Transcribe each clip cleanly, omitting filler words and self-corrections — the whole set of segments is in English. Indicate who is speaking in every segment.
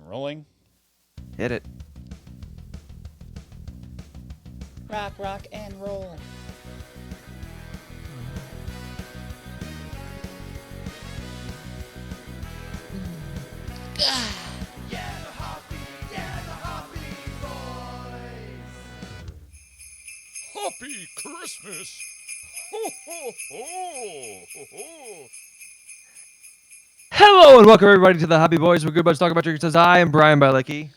Speaker 1: Rolling.
Speaker 2: Hit it.
Speaker 1: Rock, and roll.
Speaker 3: Happy Christmas! Ho, ho, ho, ho, ho.
Speaker 2: Hello and welcome everybody to the Hobby Boys. We're good about to talk about your says I am Brian Bilecki.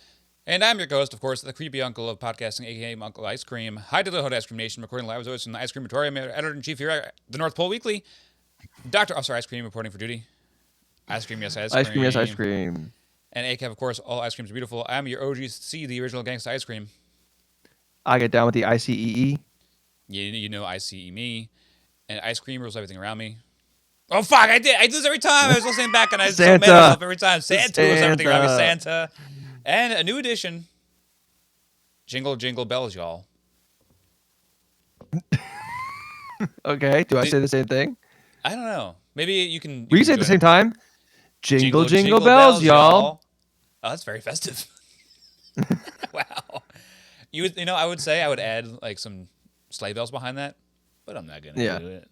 Speaker 1: And I'm your ghost, of course, the creepy uncle of podcasting, aka Uncle Ice Cream. Hi to the Hood Ice Cream Nation, recording live as always from the Ice Creamatorium, editor-in-chief here at the North Pole Weekly. Dr. Officer Ice Cream reporting for duty. Ice Cream, yes, Ice Cream.
Speaker 2: Ice cream, yes, ice cream.
Speaker 1: And ACAB, of course, all ice creams are beautiful. I'm your OGC, the original gangsta ice cream.
Speaker 2: I get down with the ICEE.
Speaker 1: You know I see me. And ice cream rules everything around me. Oh, fuck, I do this every time. I was listening back and I was so mad at myself every time. Santa rules everything around me, Santa. And a new edition. Jingle, jingle bells, y'all.
Speaker 2: Okay, do I say the same thing?
Speaker 1: I don't know. Maybe you can...
Speaker 2: We can say it at the same time. Jingle, jingle bells, y'all.
Speaker 1: Oh, that's very festive. Wow. You know, I would say I would add like some sleigh bells behind that, but I'm not going to do it.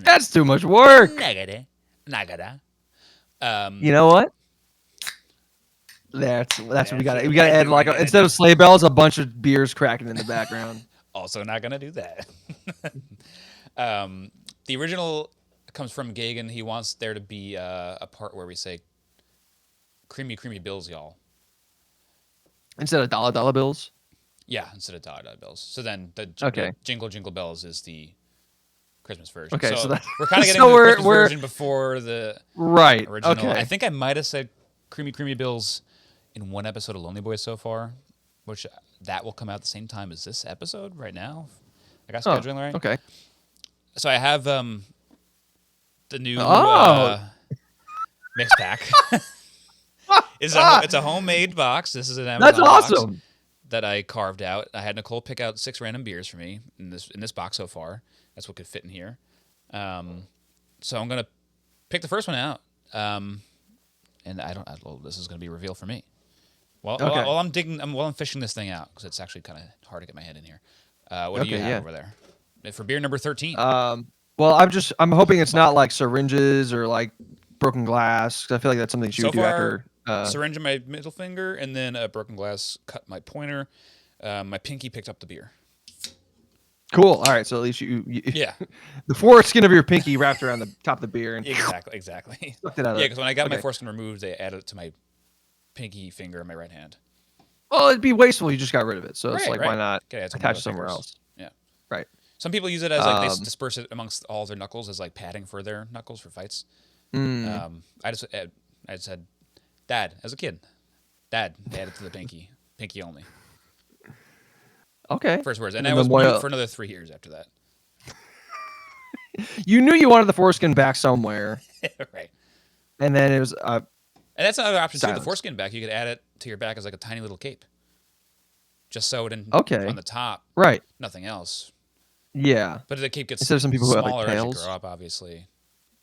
Speaker 2: That's too much work.
Speaker 1: Not gonna.
Speaker 2: You know what? That's what we got. We got to add like instead of sleigh bells, a bunch of beers cracking in the background.
Speaker 1: Also, not gonna do that. The original comes from Gagan. He wants there to be a part where we say "creamy, creamy bills, y'all."
Speaker 2: Instead of dollar bills.
Speaker 1: Yeah, instead of dollar bills. So then the jingle, jingle bells is the Christmas version.
Speaker 2: Okay, so
Speaker 1: we're kind of getting the Christmas version before the original.
Speaker 2: Okay.
Speaker 1: I think I might have said "creamy, creamy bills" in one episode of Lonely Boys so far, which that will come out at the same time as this episode right now. I got scheduling right.
Speaker 2: Okay.
Speaker 1: So I have the new mix pack. It's a homemade box. This is an Amazon
Speaker 2: That's
Speaker 1: box
Speaker 2: awesome.
Speaker 1: that I carved out. I had Nicole pick out 6 random beers for me in this box so far. That's what could fit in here. So I'm gonna pick the first one out. And this is gonna be a reveal for me. While I'm fishing this thing out because it's actually kind of hard to get my head in here. What do you have over there for beer number 13?
Speaker 2: Well, I'm hoping it's not like syringes or like broken glass. 'Cause I feel like that's something you would do after.
Speaker 1: Syringe in my middle finger, and then a broken glass cut my pointer. My pinky picked up the beer.
Speaker 2: Cool. All right. So at least you
Speaker 1: yeah.
Speaker 2: The foreskin of your pinky wrapped around the top of the beer and
Speaker 1: exactly.
Speaker 2: Sucked it out.
Speaker 1: Yeah, because when I got my foreskin removed, they added it to my pinky finger in my right hand.
Speaker 2: Well, it'd be wasteful. You just got rid of it, so it's like, why not attach it somewhere else?
Speaker 1: Yeah.
Speaker 2: Right.
Speaker 1: Some people use it as like they disperse it amongst all their knuckles as like padding for their knuckles for fights. I just said, Dad, as a kid, Dad, add it to the pinky only.
Speaker 2: Okay.
Speaker 1: First words, and I was mute for another 3 years after that.
Speaker 2: You knew you wanted the foreskin back somewhere,
Speaker 1: right?
Speaker 2: And then it was.
Speaker 1: And that's another option too. The foreskin back, you could add it to your back as like a tiny little cape. Just sew it in on the top.
Speaker 2: Right.
Speaker 1: Nothing else.
Speaker 2: Yeah.
Speaker 1: But the cape gets
Speaker 2: instead of some people
Speaker 1: smaller
Speaker 2: who have, like, tails.
Speaker 1: as you grow up, obviously,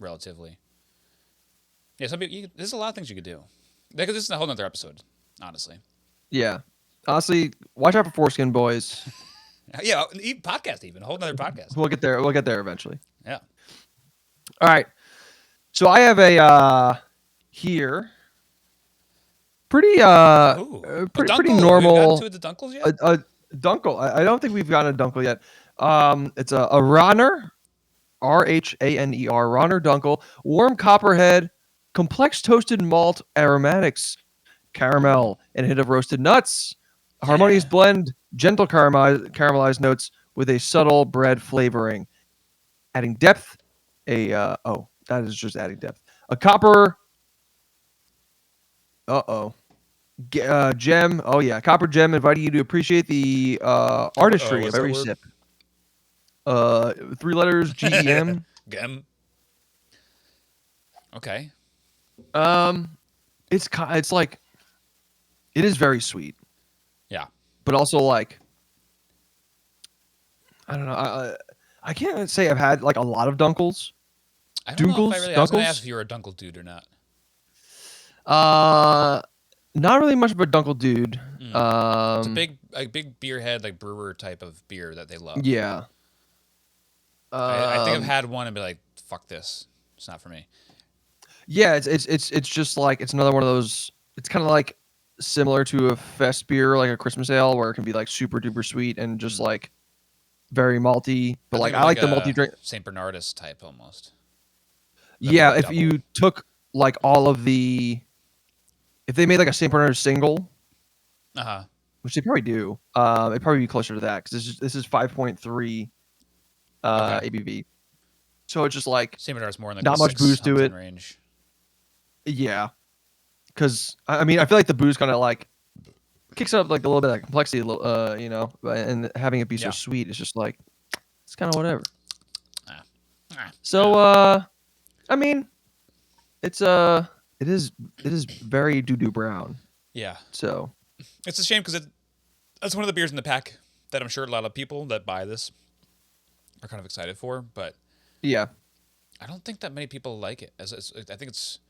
Speaker 1: relatively. Yeah, some people. There's a lot of things you could do. Because this is a whole other episode, honestly.
Speaker 2: Yeah. Honestly, watch out for foreskin, boys.
Speaker 1: Yeah, podcast even. A whole other podcast.
Speaker 2: We'll get there. We'll get there eventually.
Speaker 1: Yeah.
Speaker 2: All right. So I have a here. Pretty pretty normal.
Speaker 1: Have we gotten to the Dunkles yet?
Speaker 2: A Dunkel. I don't think we've gotten a Dunkel yet. It's a Rahner, Rhaner, Rahner Dunkel, warm copperhead, complex toasted malt aromatics, caramel, and a hit of roasted nuts. A harmonious blend, gentle caramelized notes with a subtle bread flavoring, adding depth. That is just adding depth. A copper. Gem. Oh yeah, copper gem, inviting you to appreciate the artistry of every sip. 3 letters. GEM.
Speaker 1: Gem. Okay.
Speaker 2: It's like, it is very sweet.
Speaker 1: Yeah.
Speaker 2: But also like, I don't know. I can't say I've had like a lot of Dunkels.
Speaker 1: I don't know if I was going to ask if you were a Dunkel dude or not.
Speaker 2: Not really much of a Dunkel dude.
Speaker 1: It's a big beer head, like brewer type of beer that they love.
Speaker 2: Yeah.
Speaker 1: I think I've
Speaker 2: Um,
Speaker 1: had one and be like, fuck this. It's not for me.
Speaker 2: yeah, it's just like it's another one of those. It's kind of like similar to a fest beer, like a Christmas ale, where it can be like super duper sweet and just like very malty. But
Speaker 1: I think
Speaker 2: like
Speaker 1: of
Speaker 2: I
Speaker 1: like
Speaker 2: like the malty
Speaker 1: a
Speaker 2: drink.
Speaker 1: St. Bernardus type almost. Like
Speaker 2: Yeah,
Speaker 1: a
Speaker 2: if
Speaker 1: double.
Speaker 2: you took like all of the, if they made like a St. Bernard's single,
Speaker 1: Uh-huh.
Speaker 2: which they probably do, it'd probably be closer to that because this is 5.3
Speaker 1: Okay.
Speaker 2: ABV. So it's just like
Speaker 1: St. Bernardus more in like the
Speaker 2: not much
Speaker 1: six
Speaker 2: booze to
Speaker 1: something
Speaker 2: it.
Speaker 1: range.
Speaker 2: Yeah, because I mean I feel like the booze kind of like kicks up like a little bit of complexity, and having it be so
Speaker 1: Yeah.
Speaker 2: sweet is just like it's kind of whatever.
Speaker 1: Ah. Ah.
Speaker 2: So
Speaker 1: Ah.
Speaker 2: I mean it's it is very doo doo brown.
Speaker 1: Yeah.
Speaker 2: So
Speaker 1: It's a shame because that's one of the beers in the pack that I'm sure a lot of people that buy this are kind of excited for, but
Speaker 2: yeah,
Speaker 1: I don't think that many people like it. I think it's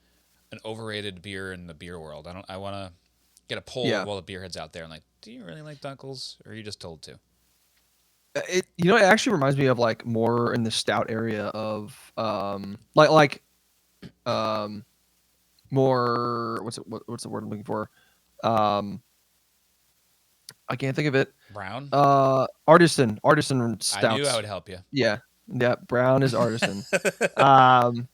Speaker 1: an overrated beer in the beer world. I want to get a poll
Speaker 2: yeah.
Speaker 1: of all the beer heads out there and like, do you really like Dunkels, or are you just told to?
Speaker 2: It actually reminds me of like more in the stout area of um more what's the word I'm looking for? Um I can't think of it.
Speaker 1: Brown.
Speaker 2: Artisan
Speaker 1: I knew I
Speaker 2: stouts.
Speaker 1: would help you.
Speaker 2: Yeah. Yeah, brown is artisan. Um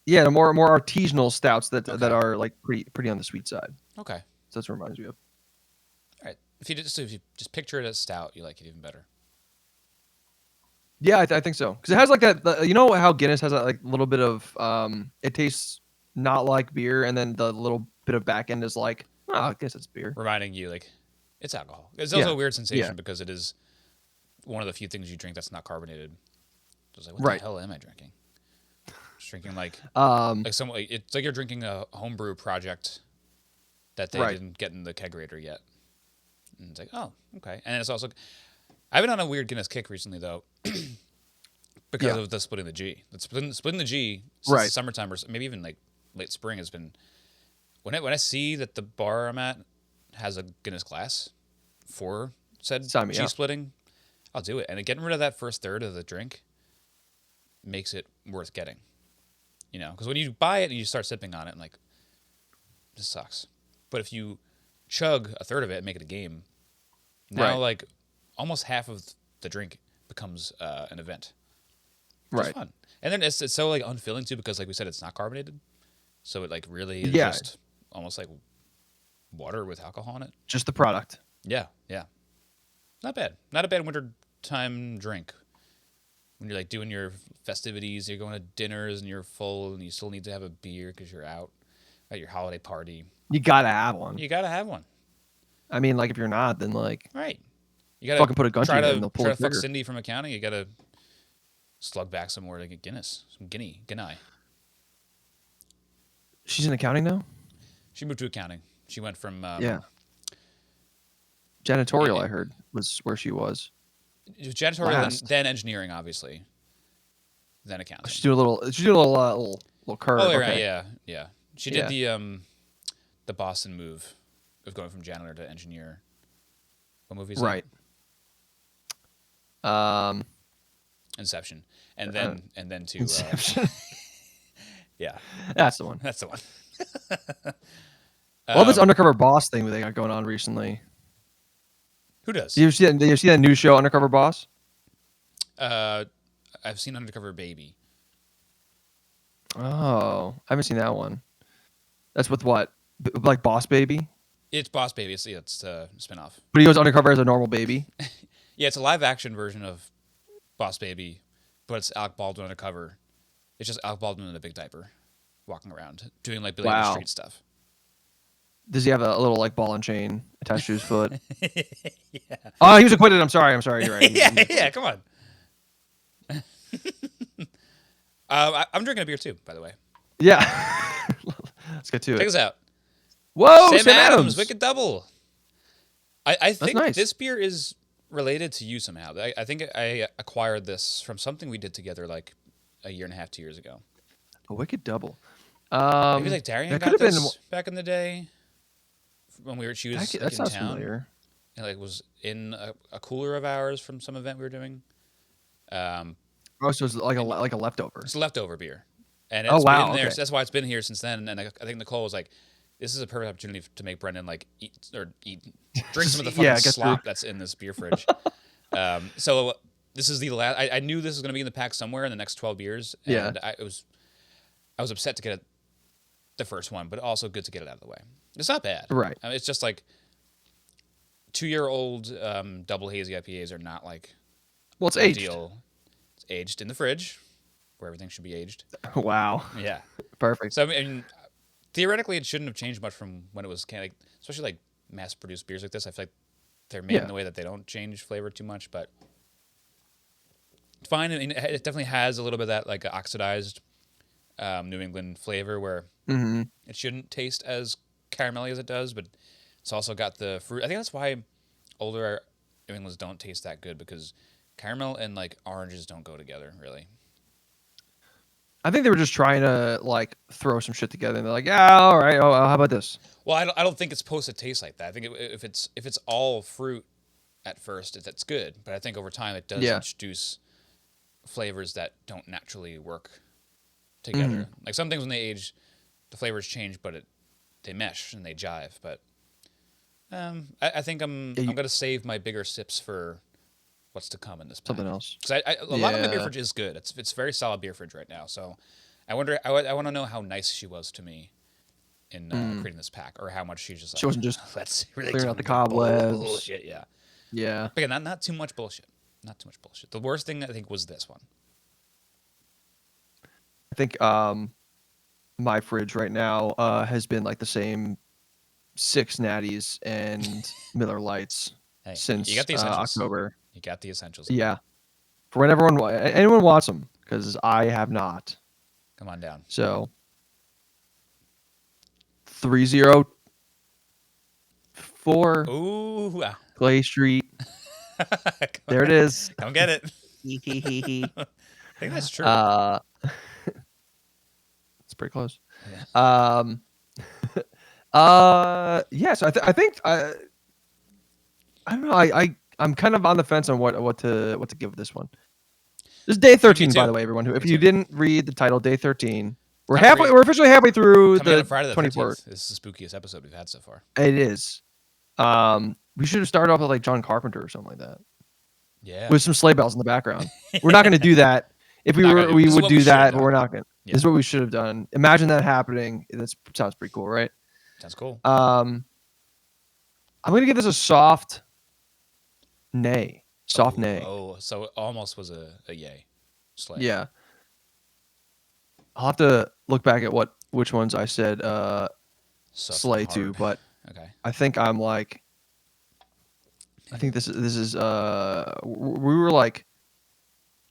Speaker 2: yeah, the more artisanal stouts that
Speaker 1: Okay.
Speaker 2: are like pretty on the sweet side.
Speaker 1: Okay.
Speaker 2: So that's what it reminds me of.
Speaker 1: All right. If you just picture it as stout, you like it even better.
Speaker 2: Yeah, I think so. Because it has like you know how Guinness has that like little bit of it tastes not like beer, and then the little bit of back end is like, oh, I guess it's beer.
Speaker 1: Reminding you like it's alcohol. It's also
Speaker 2: Yeah,
Speaker 1: a weird
Speaker 2: yeah,
Speaker 1: sensation because it is one of the few things you drink that's not carbonated. So it's like, what the
Speaker 2: right.
Speaker 1: hell am I drinking? Just drinking
Speaker 2: Um,
Speaker 1: it's like you're drinking a homebrew project that they
Speaker 2: right.
Speaker 1: didn't get in the kegerator yet. And it's like, oh, okay. And it's also I've been on a weird Guinness kick recently though, because
Speaker 2: Yeah,
Speaker 1: of the splitting the G. The splitting the G since the
Speaker 2: right.
Speaker 1: summertime or maybe even like late spring has been when I see that the bar I'm at has a Guinness glass for said
Speaker 2: Sign me
Speaker 1: G
Speaker 2: up.
Speaker 1: splitting, I'll do it. And getting rid of that first third of the drink makes it worth getting. You know, because when you buy it and you start sipping on it, and like, this sucks. But if you chug a third of it and make it a game, now
Speaker 2: Right,
Speaker 1: like almost half of the drink becomes an event. Just
Speaker 2: right.
Speaker 1: fun. And then it's so like unfilling too because like we said it's not carbonated, so it like really is
Speaker 2: Yeah,
Speaker 1: just almost like water with alcohol in it.
Speaker 2: just the product.
Speaker 1: Yeah, yeah, not bad. Not a bad winter time drink. When you're like doing your festivities, you're going to dinners and you're full and you still need to have a beer because you're out at your holiday party.
Speaker 2: You gotta have one.
Speaker 1: You gotta have one,
Speaker 2: I mean, like if you're not, then like
Speaker 1: right? You gotta
Speaker 2: fucking put a gun to
Speaker 1: try
Speaker 2: your head and
Speaker 1: to
Speaker 2: they'll pull
Speaker 1: try
Speaker 2: the
Speaker 1: to fuck
Speaker 2: trigger.
Speaker 1: Cindy from accounting. You gotta slug back some more to get Guinness, some Guinea.
Speaker 2: She's in accounting now.
Speaker 1: She moved to accounting. She went from
Speaker 2: Yeah, janitorial.
Speaker 1: it
Speaker 2: I heard was where she was
Speaker 1: was janitorial,
Speaker 2: last.
Speaker 1: then engineering, obviously, then accounting.
Speaker 2: She's doing a little. She's doing a little curve.
Speaker 1: Oh, yeah, right,
Speaker 2: Okay.
Speaker 1: yeah. She did
Speaker 2: Yeah.
Speaker 1: the Boston move of going from janitor to engineer. What movie is
Speaker 2: Right.
Speaker 1: that? Inception, and then to
Speaker 2: Inception.
Speaker 1: yeah,
Speaker 2: That's the one.
Speaker 1: that's the one.
Speaker 2: Well, this undercover boss thing they got going on recently.
Speaker 1: Who does?
Speaker 2: Do you see that new show, Undercover Boss?
Speaker 1: I've seen Undercover Baby.
Speaker 2: Oh, I haven't seen that one. That's with what? Like Boss Baby?
Speaker 1: It's Boss Baby. It's a spinoff.
Speaker 2: But he goes undercover as a normal baby.
Speaker 1: Yeah, it's a live action version of Boss Baby, but it's Alec Baldwin undercover. It's just Alec Baldwin in a big diaper, walking around doing like Billy on the
Speaker 2: Wow.
Speaker 1: Street stuff.
Speaker 2: Does he have a little like ball and chain attached to his foot?
Speaker 1: Yeah.
Speaker 2: Oh, he was acquitted. I'm sorry. You're right.
Speaker 1: Yeah. Come on. I'm drinking a beer too, by the way.
Speaker 2: Yeah. Let's get to
Speaker 1: Check
Speaker 2: it.
Speaker 1: us out.
Speaker 2: Whoa,
Speaker 1: Sam Adams, Wicked Double. I think
Speaker 2: nice.
Speaker 1: this beer is related to you somehow. I think I acquired this from something we did together like a year and a half, 2 years ago.
Speaker 2: A Wicked Double.
Speaker 1: Maybe like Darian
Speaker 2: that
Speaker 1: got
Speaker 2: could have
Speaker 1: this
Speaker 2: been.
Speaker 1: back in the day. when she was
Speaker 2: That
Speaker 1: like in
Speaker 2: sounds
Speaker 1: town.
Speaker 2: familiar.
Speaker 1: And like was in a cooler of ours from some event we were doing. Um,
Speaker 2: Oh, so it's like
Speaker 1: and
Speaker 2: like a leftover.
Speaker 1: it's leftover beer, and
Speaker 2: Oh
Speaker 1: it's been
Speaker 2: wow.
Speaker 1: there.
Speaker 2: Okay.
Speaker 1: So that's why it's been here since then. And I think Nicole was like, "This is a perfect opportunity to make Brendan like drink some of the fucking
Speaker 2: Yeah, get through.
Speaker 1: slop that's in this beer fridge." So this is the last. I knew this was going to be in the pack somewhere in the next 12 years,
Speaker 2: Yeah.
Speaker 1: and I was upset to get it the first one, but also good to get it out of the way. It's not bad.
Speaker 2: Right.
Speaker 1: I mean, it's just like 2-year-old double hazy IPAs are not like
Speaker 2: Well, it's aged.
Speaker 1: ideal. It's aged in the fridge, where everything should be aged.
Speaker 2: Wow.
Speaker 1: Yeah.
Speaker 2: Perfect.
Speaker 1: So I mean, theoretically, it shouldn't have changed much from when it was like, especially like mass-produced beers like this. I feel like they're made
Speaker 2: Yeah.
Speaker 1: in the way that they don't change flavor too much, but it's fine. I mean, it definitely has a little bit of that like oxidized New England flavor where
Speaker 2: Mm-hmm.
Speaker 1: it shouldn't taste as caramelly as it does, but it's also got the fruit. I think that's why older New Englands don't taste that good because caramel and like oranges don't go together really.
Speaker 2: I think they were just trying to like throw some shit together, and they're like, "Yeah, all right. Oh, how about this?"
Speaker 1: Well, I don't think it's supposed to taste like that. I think if it's all fruit at first, that's good. But I think over time it does
Speaker 2: Yeah.
Speaker 1: introduce flavors that don't naturally work together. Like some things when they age, the flavors change, but they mesh and they jive. But I think I'm gonna save my bigger sips for what's to come in this pack.
Speaker 2: Something else.
Speaker 1: Because a lot of my beer
Speaker 2: Yeah.
Speaker 1: fridge is good. It's very solid beer fridge right now. So I wonder. I want to know how nice she was to me in creating this pack, or how much she's just like,
Speaker 2: She wasn't just
Speaker 1: let's really
Speaker 2: clearing
Speaker 1: do
Speaker 2: out the
Speaker 1: the
Speaker 2: cobwebs.
Speaker 1: bullshit. Yeah.
Speaker 2: Yeah.
Speaker 1: But again, not too much bullshit. Not too much bullshit. The worst thing I think was this one.
Speaker 2: I think my fridge right now has been like the same 6 natties and Miller Lights
Speaker 1: Hey,
Speaker 2: since
Speaker 1: you got the essentials.
Speaker 2: October.
Speaker 1: You got the essentials.
Speaker 2: Yeah. For when anyone wants them, because I have not.
Speaker 1: Come on down.
Speaker 2: So 304
Speaker 1: Ooh.
Speaker 2: Clay Street. There it is.
Speaker 1: Come get it. I think that's true.
Speaker 2: It's pretty close.
Speaker 1: Yeah.
Speaker 2: Yeah. So I think I don't know. I'm kind of on the fence on what to give this one. This is day 13, by
Speaker 1: too.
Speaker 2: the way, everyone. If
Speaker 1: Me
Speaker 2: you
Speaker 1: too.
Speaker 2: didn't read the title, day 13. We're
Speaker 1: Time to
Speaker 2: halfway.
Speaker 1: read.
Speaker 2: We're officially halfway through
Speaker 1: Coming
Speaker 2: the
Speaker 1: on Friday the
Speaker 2: 24th.
Speaker 1: 13th. This is the spookiest episode we've had so far.
Speaker 2: It is. We should have started off with like John Carpenter or something like that,
Speaker 1: Yeah.
Speaker 2: with some sleigh bells in the background. We're not going to do that. If we
Speaker 1: Not
Speaker 2: were,
Speaker 1: gonna do it.
Speaker 2: we
Speaker 1: This is
Speaker 2: would
Speaker 1: what we
Speaker 2: do
Speaker 1: should have
Speaker 2: that, but
Speaker 1: done.
Speaker 2: we're not going to.
Speaker 1: Yeah.
Speaker 2: This is what we should have done. Imagine that happening. That sounds pretty cool, right?
Speaker 1: Sounds cool.
Speaker 2: I'm going to give this a soft nay. Soft nay.
Speaker 1: Oh, so it almost was a yay. Slay.
Speaker 2: Yeah. I'll have to look back at which ones I said
Speaker 1: Soft
Speaker 2: slay
Speaker 1: and
Speaker 2: to,
Speaker 1: hard.
Speaker 2: but
Speaker 1: Okay.
Speaker 2: I think I'm like, I think this is we were like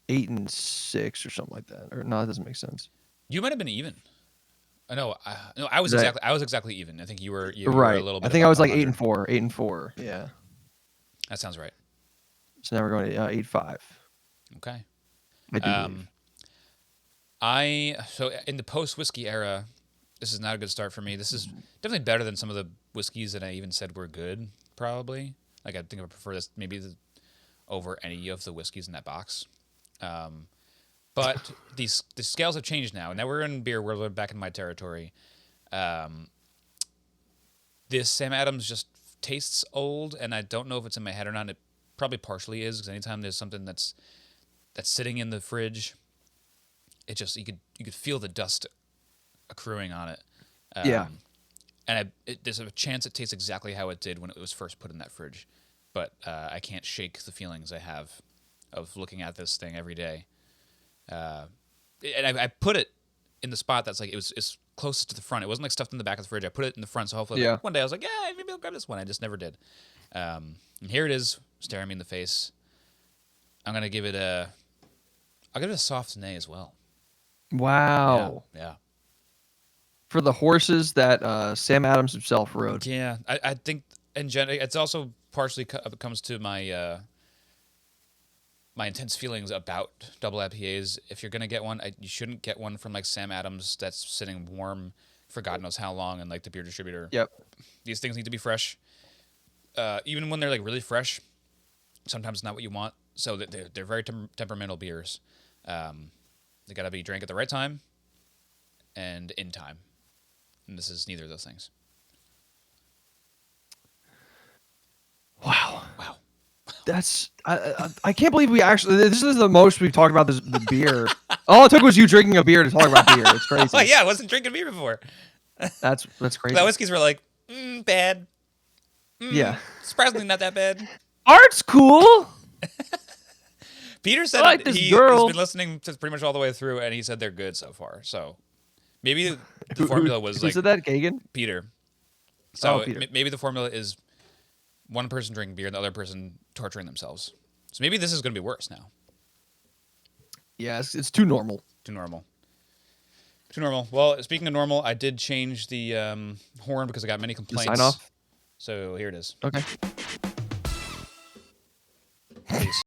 Speaker 2: 8 and 6 or something like that. Or no, that doesn't make sense.
Speaker 1: You might have been even. No, I was
Speaker 2: Right.
Speaker 1: exactly even. I think you were
Speaker 2: Right.
Speaker 1: a little bit.
Speaker 2: I think I was
Speaker 1: above
Speaker 2: like 8 and
Speaker 1: 500.
Speaker 2: 4. 8 and 4. Yeah.
Speaker 1: That sounds right.
Speaker 2: So now we're going to 8-5.
Speaker 1: Okay.
Speaker 2: I do believe.
Speaker 1: So in the post whiskey era, this is not a good start for me. This is definitely better than some of the whiskeys that I even said were good. Probably, like I think I would prefer this maybe over any of the whiskeys in that box. But the scales have changed now. Now we're in beer. We're back in my territory. This Sam Adams just tastes old, and I don't know if it's in my head or not. It probably partially is, because anytime there's something that's sitting in the fridge, it just you could feel the dust accruing on it.
Speaker 2: Yeah.
Speaker 1: And there's a chance it tastes exactly how it did when it was first put in that fridge, but I can't shake the feelings I have of looking at this thing every day. And I put it in the spot that's like it's closest to the front. It wasn't like stuffed in the back of the fridge. I put it in the front, so hopefully like, one day I was like, yeah, maybe I'll grab this one. I just never did. And here it is, staring me in the face. I'll give it a soft nay as well.
Speaker 2: Wow.
Speaker 1: Yeah.
Speaker 2: For the horses that Sam Adams himself rode.
Speaker 1: Yeah, I think in general, it's also partially comes to my my intense feelings about double IPAs. If you're gonna get one, you shouldn't get one from like Sam Adams that's sitting warm, for God knows how long, and like the beer distributor.
Speaker 2: Yep.
Speaker 1: These things need to be fresh. Even when they're like really fresh, sometimes not what you want. So they're very temperamental beers. They gotta be drank at the right time and in time. And this is neither of those things.
Speaker 2: Wow.
Speaker 1: Wow.
Speaker 2: That's I can't believe we actually. This is the most we've talked about the beer. All it took was you drinking a beer to talk about beer. It's crazy.
Speaker 1: Oh yeah, I wasn't drinking beer before.
Speaker 2: That's crazy.
Speaker 1: The whiskeys were like bad.
Speaker 2: Yeah.
Speaker 1: Surprisingly not that bad.
Speaker 2: Art's cool.
Speaker 1: Peter said
Speaker 2: I like this
Speaker 1: he's
Speaker 2: girl.
Speaker 1: been listening to pretty much all the way through, and he said they're good so far. So maybe the formula was
Speaker 2: Who
Speaker 1: like
Speaker 2: said that? Kagan.
Speaker 1: Peter. So
Speaker 2: Peter.
Speaker 1: Maybe the formula is one person drinking beer and the other person torturing themselves. So maybe this is going to be worse now.
Speaker 2: Yeah, it's too normal.
Speaker 1: Too normal. Too normal. Well, speaking of normal, I did change the horn because I got many complaints.
Speaker 2: Sign off.
Speaker 1: So here it is.
Speaker 2: Okay.